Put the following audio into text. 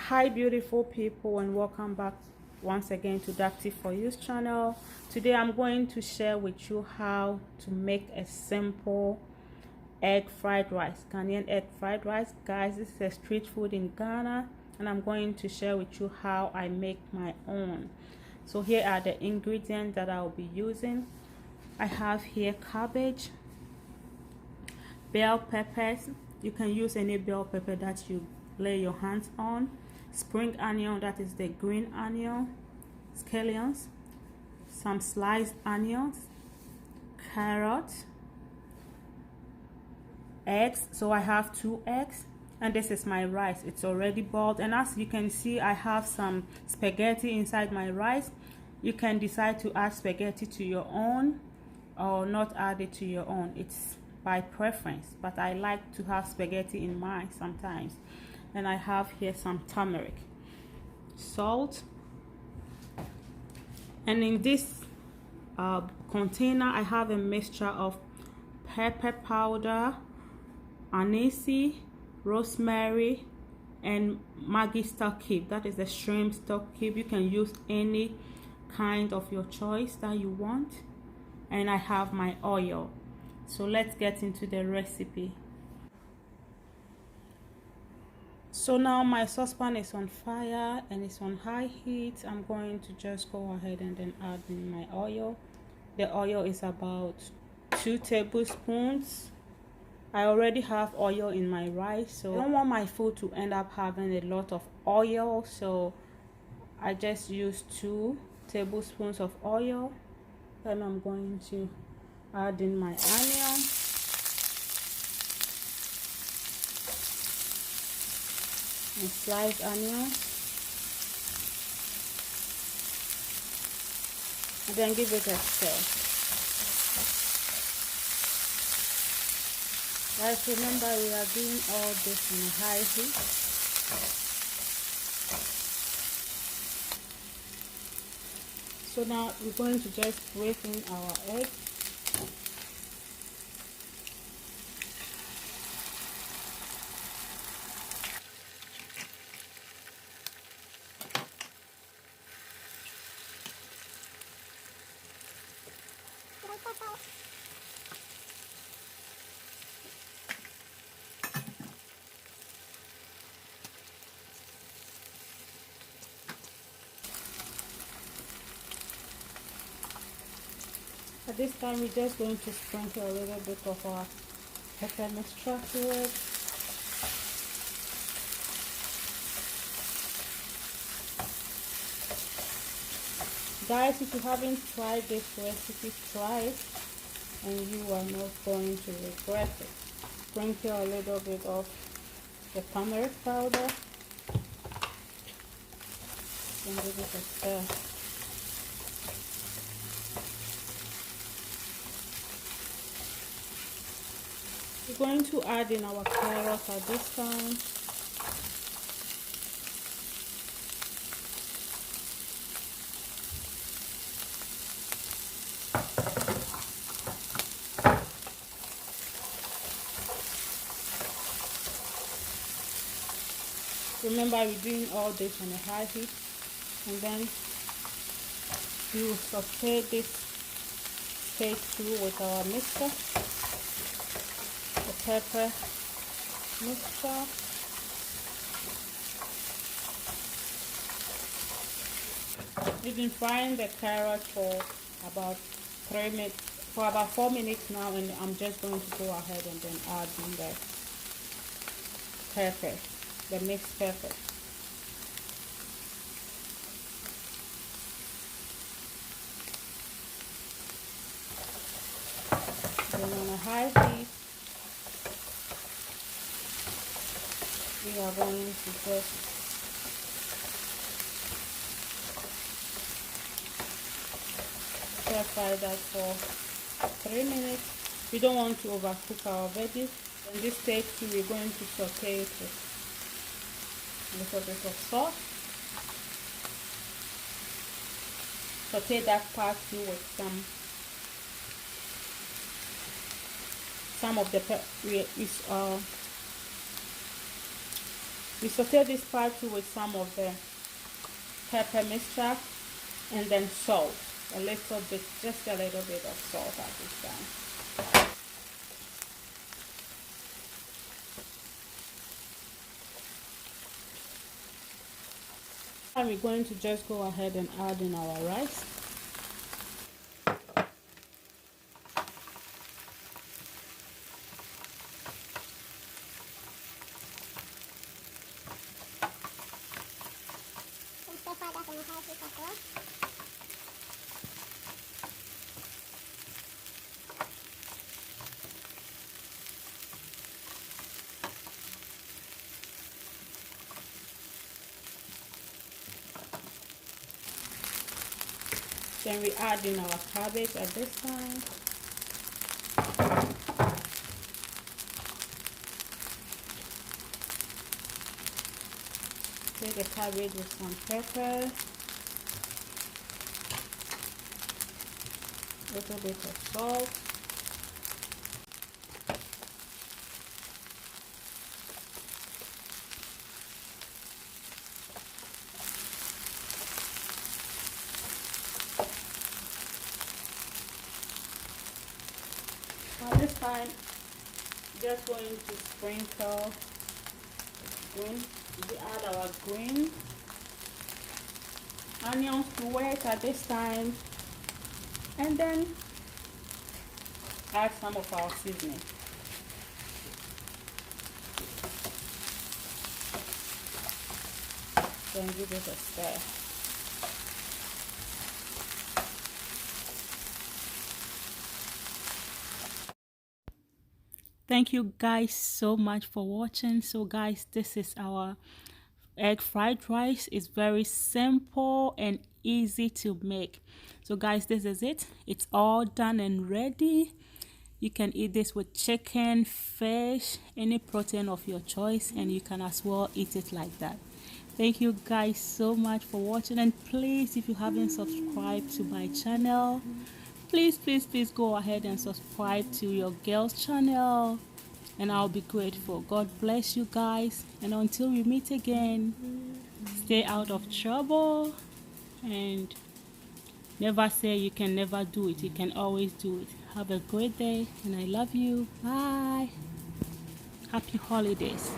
Hi beautiful people, and welcome back once again to Dactive for Use channel. Today I'm going to share with you how to make a simple egg fried rice, Ghanaian egg fried rice. Guys, this is a street food in Ghana, and I'm going to share with you how I make my own. So here are the ingredients that I'll be using. I have here cabbage, bell peppers. You can use any bell pepper that you lay your hands on, spring onion, that is the green onion, scallions, some sliced onions, carrot, eggs. So I have 2 eggs, and this is my rice. It's already boiled, and as you can see, I have some spaghetti inside my rice. You can decide to add spaghetti to your own or not add it to your own. It's by preference, but I like to have spaghetti in mine sometimes. And I have here some turmeric, salt, and in this container I have a mixture of pepper powder, anise, rosemary, and Maggi stock cube. That is the shrimp stock cube. You can use any kind of your choice that you want. And I have my oil. So let's get into the recipe. So now my saucepan is on fire and it's on high heat. I'm going to just go ahead and then add in my oil. The oil is about 2 tablespoons. I already have oil in my rice, so I don't want my food to end up having a lot of oil, so I just use 2 tablespoons of oil. Then I'm going to add in my onion, and sliced onion, and then give it a stir. Guys, remember we are doing all this on a high heat. So now we're going to just break in our egg. At this time, we're just going to sprinkle a little bit of our pepper mixture to it. Guys, if you haven't tried this recipe, try it and you are not going to regret it. Sprinkle a little bit of the turmeric powder and give it a stir. We're going to add in our carrots at this time. Remember, we're doing all this on a high heat, and then you saute this stage through with our mixture, the pepper mixture. We've been frying the carrot for about 4 minutes now, and I'm just going to go ahead and then add in the pepper, the mixed pepper. Then on a high heat, we are going to just stir fry that for 3 minutes. We don't want to overcook our veggies. In this stage too, we're going to saute it with a little bit of salt. Saute that part too with some of the We saute this part too with some of the pepper mixture and then salt. A little bit, just a little bit of salt at this time. And we're going to just go ahead and add in our rice. Then we add in our cabbage at this time. Take the cabbage with some pepper, a little bit of salt. At this time, just going to sprinkle green. We add our green onions to it at this time, and then add some of our seasoning. Then give it a stir. Thank you guys so much for watching. So guys, this is our egg fried rice. It's very simple and easy to make. So guys, this is it. It's all done and ready. You can eat this with chicken, fish, any protein of your choice, and you can as well eat it like that. Thank you guys so much for watching, and please, if you haven't subscribed to my channel, please go ahead and subscribe to your girl's channel, and I'll be grateful. God bless you guys, and until we meet again, stay out of trouble and never say you can never do it. You can always do it. Have a great day, and I love you. Bye. Happy holidays.